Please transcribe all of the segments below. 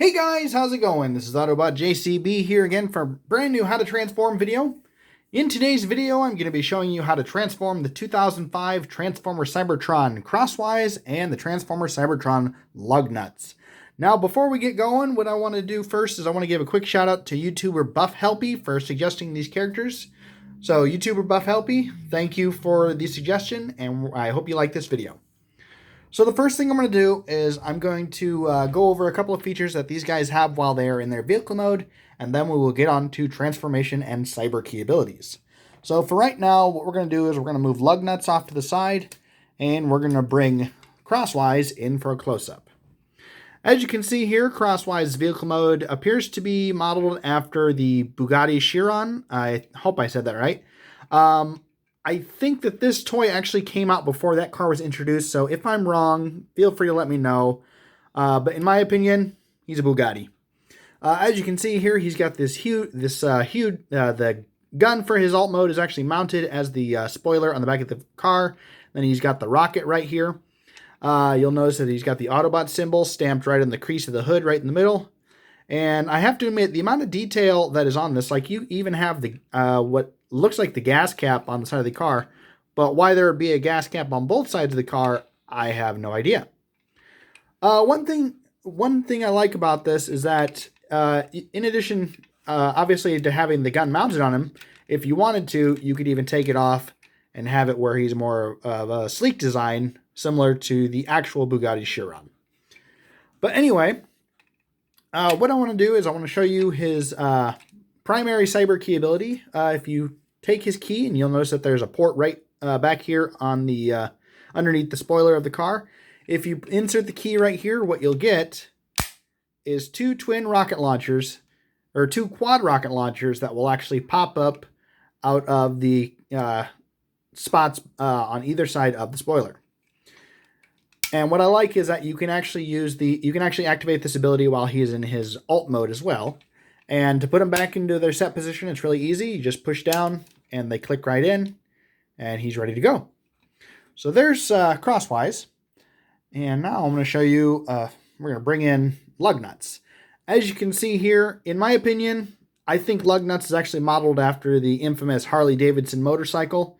Hey guys, how's it going? This is Autobot JCB here again for a brand new How to Transform video. In today's video, I'm going to be showing you how to transform the 2005 Transformer Cybertron Crosswise and the Transformer Cybertron Lugnutz. Now, before we get going, what I want to do first is I want to give a quick shout out to Youtuber Buff Helpy for suggesting these characters. So, Youtuber Buff Helpy, thank you for the suggestion, and I hope you like this video. So the first thing I'm going to do is I'm going to go over a couple of features that these guys have while they are in their vehicle mode, and then we will get on to transformation and cyber key abilities. So for right now, what we're going to do is we're going to move Lugnutz off to the side, and we're going to bring Crosswise in for a close-up. As you can see here, Crosswise vehicle mode appears to be modeled after the Bugatti Chiron. I hope I said that right. I think that this toy actually came out before that car was introduced, so if I'm wrong, feel free to let me know. But in my opinion, he's a Bugatti. As you can see here, he's got the gun for his alt mode is actually mounted as the spoiler on the back of the car. Then he's got the rocket right here. You'll notice that he's got the Autobot symbol stamped right on the crease of the hood right in the middle. And I have to admit, the amount of detail that is on this, like you even have the what looks like the gas cap on the side of the car, but why there would be a gas cap on both sides of the car, I have no idea. One thing I like about this is that in addition, obviously, to having the gun mounted on him, if you wanted to, you could even take it off and have it where he's more of a sleek design, similar to the actual Bugatti Chiron. But anyway, what I want to do is I want to show you his primary cyber key ability. If you take his key, and you'll notice that there's a port right back here on the underneath the spoiler of the car. If you insert the key right here, what you'll get is two twin rocket launchers, or two quad rocket launchers that will actually pop up out of the spots on either side of the spoiler. And what I like is that you can actually activate this ability while he's in his alt mode as well. And to put them back into their set position, it's really easy. You just push down and they click right in and he's ready to go. So there's Crosswise. And now I'm going to show you, we're going to bring in Lugnutz. As you can see here, in my opinion, I think Lugnutz is actually modeled after the infamous Harley-Davidson motorcycle.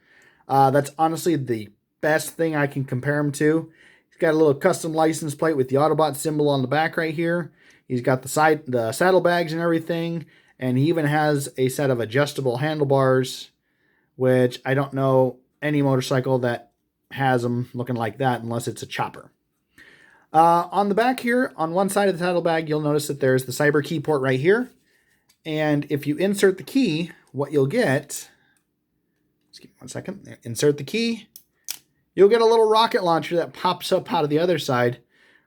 That's honestly the best thing I can compare him to. He's got a little custom license plate with the Autobot symbol on the back right here. He's got the saddlebags and everything, and he even has a set of adjustable handlebars, which I don't know any motorcycle that has them looking like that unless it's a chopper. On the back here, on one side of the saddlebag, you'll notice that there's the cyber key port right here. And if you insert the key, what you'll get, let's give me 1 second, insert the key, you'll get a little rocket launcher that pops up out of the other side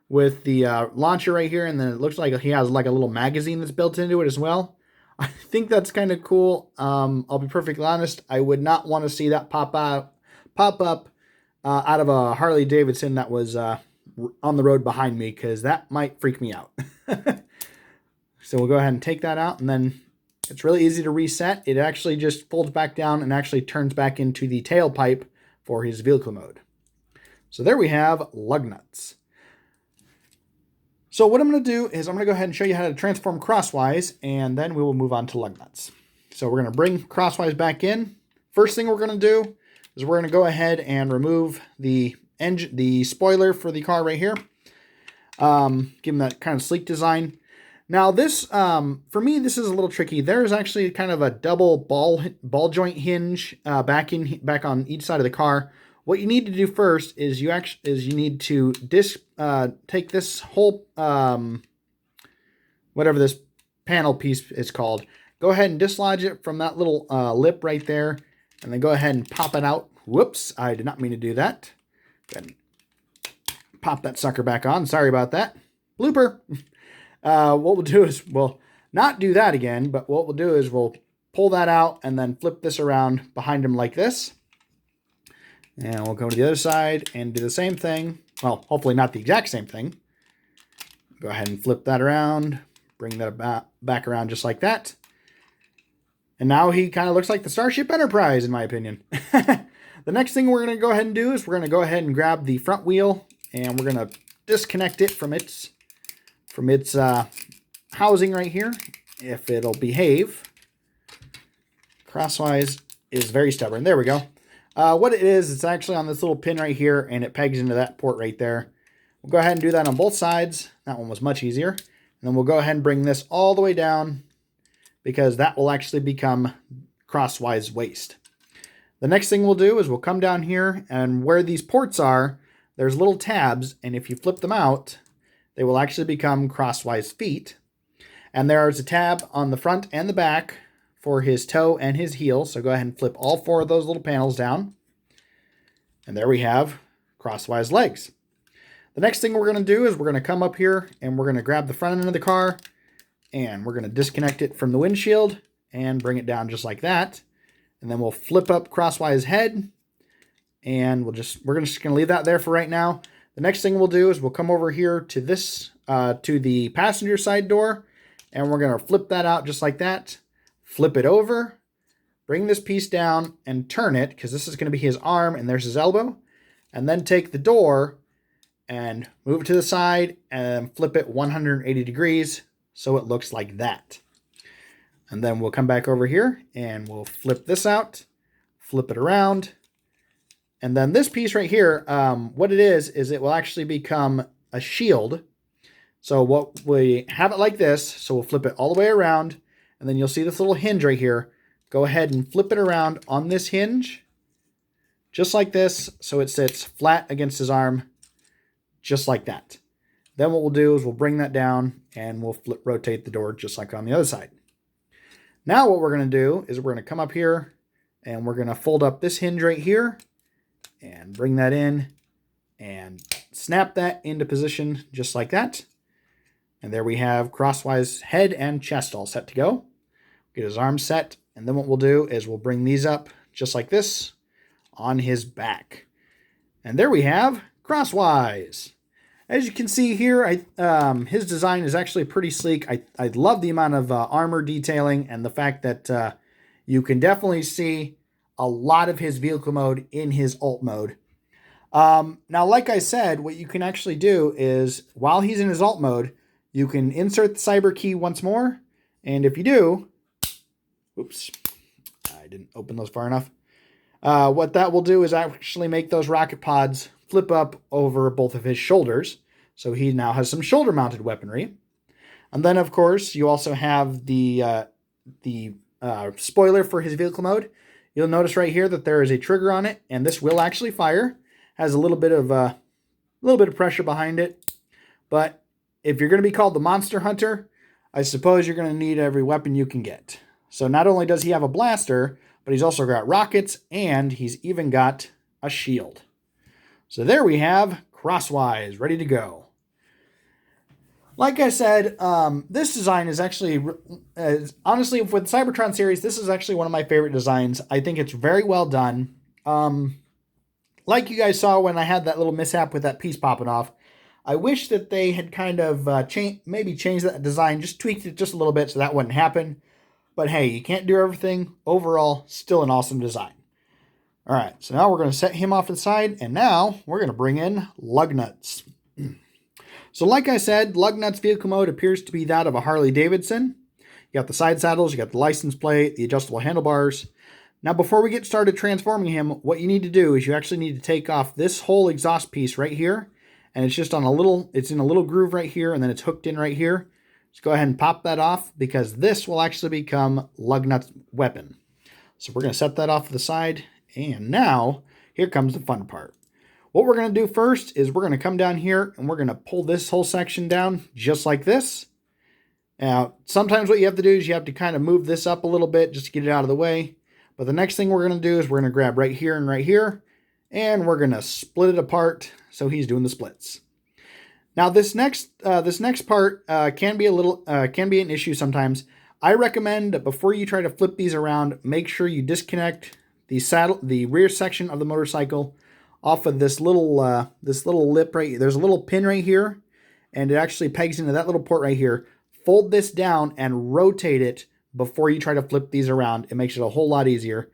with the launcher right here, and then it looks like he has like a little magazine that's built into it as well. I think that's kind of cool. I'll be perfectly honest, I would not want to see that pop up out of a Harley Davidson that was on the road behind me, because that might freak me out. So we'll go ahead and take that out, and then it's really easy to reset. It actually just folds back down and actually turns back into the tailpipe for his vehicle mode. So there we have Lugnutz. So what I'm going to do is I'm going to go ahead and show you how to transform Crosswise, and then we will move on to Lugnutz. So we're going to bring Crosswise back in. First thing we're going to do is we're going to go ahead and remove the spoiler for the car right here. Give him that kind of sleek design. Now this, for me, this is a little tricky. There's actually kind of a double ball joint hinge back on each side of the car. What you need to do first is you need to take this whole whatever this panel piece is called. Go ahead and dislodge it from that little lip right there, and then go ahead and pop it out. Whoops, I did not mean to do that. Go ahead and pop that sucker back on. Sorry about that. Blooper. What we'll do is we'll not do that again, but what we'll do is we'll pull that out and then flip this around behind him like this. And we'll go to the other side and do the same thing. Well, hopefully not the exact same thing. Go ahead and flip that around. Bring that back around just like that. And now he kind of looks like the Starship Enterprise, in my opinion. The next thing we're going to go ahead and do is we're going to go ahead and grab the front wheel, and we're going to disconnect it from its housing right here, if it'll behave. Crosswise is very stubborn. There we go. What it is, it's actually on this little pin right here, and it pegs into that port right there. We'll go ahead and do that on both sides. That one was much easier. And then we'll go ahead and bring this all the way down, because that will actually become crosswise waste. The next thing we'll do is we'll come down here, and where these ports are, there's little tabs, and if you flip them out, they will actually become crosswise feet. And there's a tab on the front and the back for his toe and his heel. So go ahead and flip all 4 of those little panels down. And there we have crosswise legs. The next thing we're going to do is we're going to come up here and we're going to grab the front end of the car and we're going to disconnect it from the windshield and bring it down just like that. And then we'll flip up crosswise head, and we're just going to leave that there for right now. The next thing we'll do is we'll come over here to this, to the passenger side door, and we're going to flip that out just like that. Flip it over, bring this piece down and turn it, because this is going to be his arm and there's his elbow. And then take the door and move it to the side and flip it 180 degrees so it looks like that. And then we'll come back over here and we'll flip this out, flip it around. And then this piece right here, what it is it will actually become a shield. So what we have it like this, so we'll flip it all the way around, and then you'll see this little hinge right here. Go ahead and flip it around on this hinge, just like this, so it sits flat against his arm, just like that. Then what we'll do is we'll bring that down and we'll rotate the door just like on the other side. Now what we're going to do is we're going to come up here and we're going to fold up this hinge right here and bring that in and snap that into position just like that. And there we have crosswise head and chest all set to go. Get his arms set, and then what we'll do is we'll bring these up just like this on his back. And there we have crosswise. As you can see here, his design is actually pretty sleek. I love the amount of armor detailing and the fact that you can definitely see a lot of his vehicle mode in his alt mode. Now, like I said, what you can actually do is while he's in his alt mode, you can insert the cyber key once more. And if you do, oops, I didn't open those far enough. What that will do is actually make those rocket pods flip up over both of his shoulders. So he now has some shoulder mounted weaponry. And then of course, you also have the spoiler for his vehicle mode. You'll notice right here that there is a trigger on it, and this will actually fire. Has a little bit of pressure behind it. But if you're going to be called the Monster Hunter, I suppose you're going to need every weapon you can get. So not only does he have a blaster, but he's also got rockets, and he's even got a shield. So there we have Crosswise, ready to go. Like I said, this design is actually, honestly, with the Cybertron series, this is actually one of my favorite designs. I think it's very well done. Like you guys saw when I had that little mishap with that piece popping off, I wish that they had kind of maybe changed that design, just tweaked it just a little bit so that wouldn't happen. But hey, you can't do everything. Overall, still an awesome design. All right, so now we're going to set him off to the side, and now we're going to bring in Lugnutz. So like I said, Lugnutz vehicle mode appears to be that of a Harley-Davidson. You got the side saddles, you got the license plate, the adjustable handlebars. Now before we get started transforming him, what you need to do is you actually need to take off this whole exhaust piece right here, and it's just on it's in a little groove right here, and then it's hooked in right here. Just go ahead and pop that off, because this will actually become Lugnutz weapon. So we're going to set that off to the side. And now, here comes the fun part. What we're going to do first is we're going to come down here and we're going to pull this whole section down just like this. Now, sometimes what you have to do is you have to kind of move this up a little bit just to get it out of the way. But the next thing we're going to do is we're going to grab right here, and we're going to split it apart so he's doing the splits. Now, this next part can be an issue sometimes. I recommend that before you try to flip these around, make sure you disconnect the rear section of the motorcycle off of this little lip right here. There's a little pin right here, and it actually pegs into that little port right here. Fold this down and rotate it before you try to flip these around. It makes it a whole lot easier,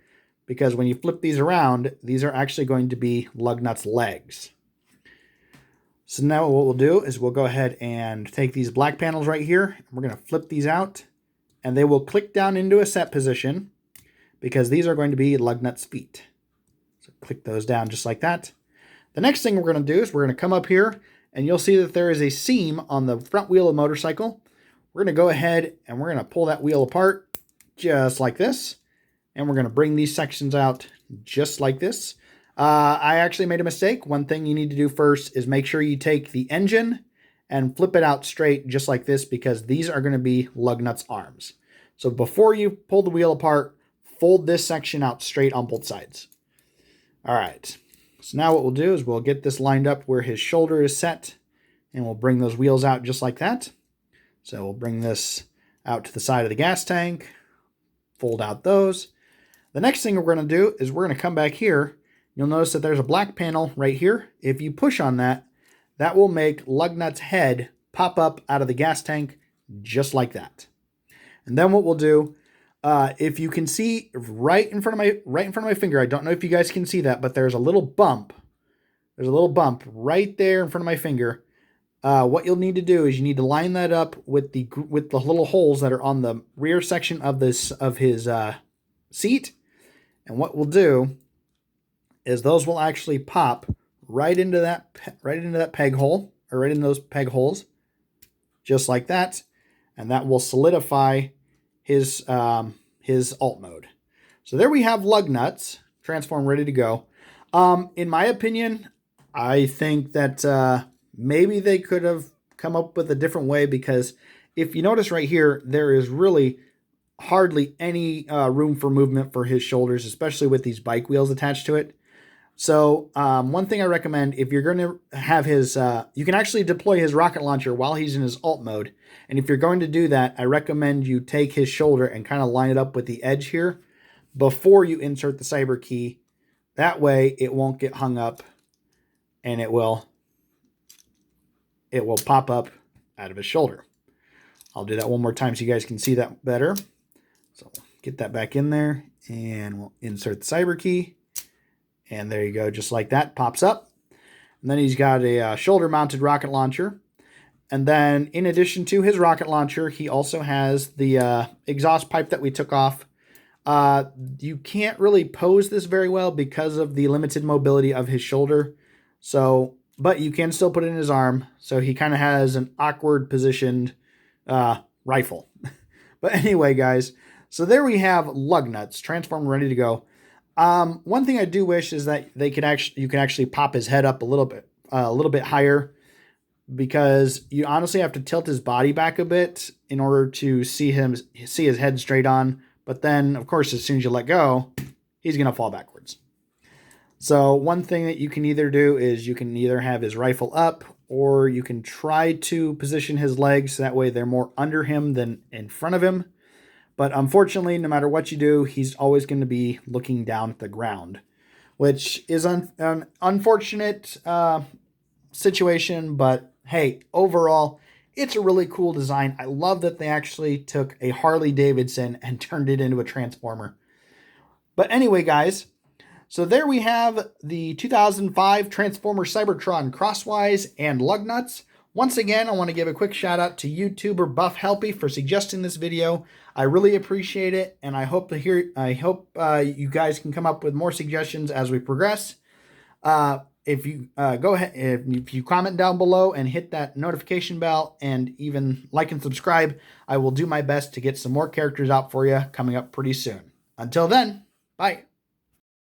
because when you flip these around, these are actually going to be Lugnutz legs. So now what we'll do is we'll go ahead and take these black panels right here. And we're going to flip these out. And they will click down into a set position because these are going to be Lugnutz feet. So click those down just like that. The next thing we're going to do is we're going to come up here and you'll see that there is a seam on the front wheel of the motorcycle. We're going to go ahead and we're going to pull that wheel apart just like this. And we're going to bring these sections out just like this. I actually made a mistake. One thing you need to do first is make sure you take the engine and flip it out straight just like this because these are going to be Lugnutz arms. So before you pull the wheel apart, fold this section out straight on both sides. All right. So now what we'll do is we'll get this lined up where his shoulder is set and we'll bring those wheels out just like that. So we'll bring this out to the side of the gas tank, fold out those. The next thing we're going to do is we're going to come back here. You'll notice that there's a black panel right here. If you push on that, that will make Lugnutz's head pop up out of the gas tank just like that. And then what we'll do, if you can see right in front of my finger, I don't know if you guys can see that, but there's a little bump. There's a little bump right there in front of my finger. What you'll need to do is you need to line that up with the little holes that are on the rear section of his seat. And what we'll do is those will actually pop right into that peg hole, or right in those peg holes, just like that, and that will solidify his alt mode. So there we have Lugnutz transform ready to go. In my opinion, I think that maybe they could have come up with a different way, because if you notice right here, there is really hardly any room for movement for his shoulders, especially with these bike wheels attached to it. So one thing I recommend, if you're going to have his, you can actually deploy his rocket launcher while he's in his alt mode. And if you're going to do that, I recommend you take his shoulder and kind of line it up with the edge here before you insert the cyber key. That way it won't get hung up and it will pop up out of his shoulder. I'll do that one more time so you guys can see that better. So get that back in there and we'll insert the cyber key. And there you go, just like that, pops up. And then he's got a shoulder-mounted rocket launcher. And then in addition to his rocket launcher, he also has the exhaust pipe that we took off. You can't really pose this very well because of the limited mobility of his shoulder. So, but you can still put it in his arm. So he kind of has an awkward positioned rifle. But anyway, guys, so there we have Lugnutz transformed, ready to go. One thing I do wish is that you could actually pop his head up a little bit higher, because you honestly have to tilt his body back a bit in order to see his head straight on. But then, of course, as soon as you let go, he's going to fall backwards. So one thing that you can either do is you can either have his rifle up, or you can try to position his legs so that way they're more under him than in front of him. But unfortunately, no matter what you do, he's always going to be looking down at the ground, which is an unfortunate situation. But hey, overall, it's a really cool design. I love that they actually took a Harley Davidson and turned it into a Transformer. But anyway, guys, so there we have the 2005 Transformer Cybertron Crosswise and Lugnutz. Once again, I want to give a quick shout out to YouTuber Buff Helpy for suggesting this video. I really appreciate it, and I hope you guys can come up with more suggestions as we progress. If you go ahead, if you comment down below and hit that notification bell and even like and subscribe, I will do my best to get some more characters out for you coming up pretty soon. Until then, bye.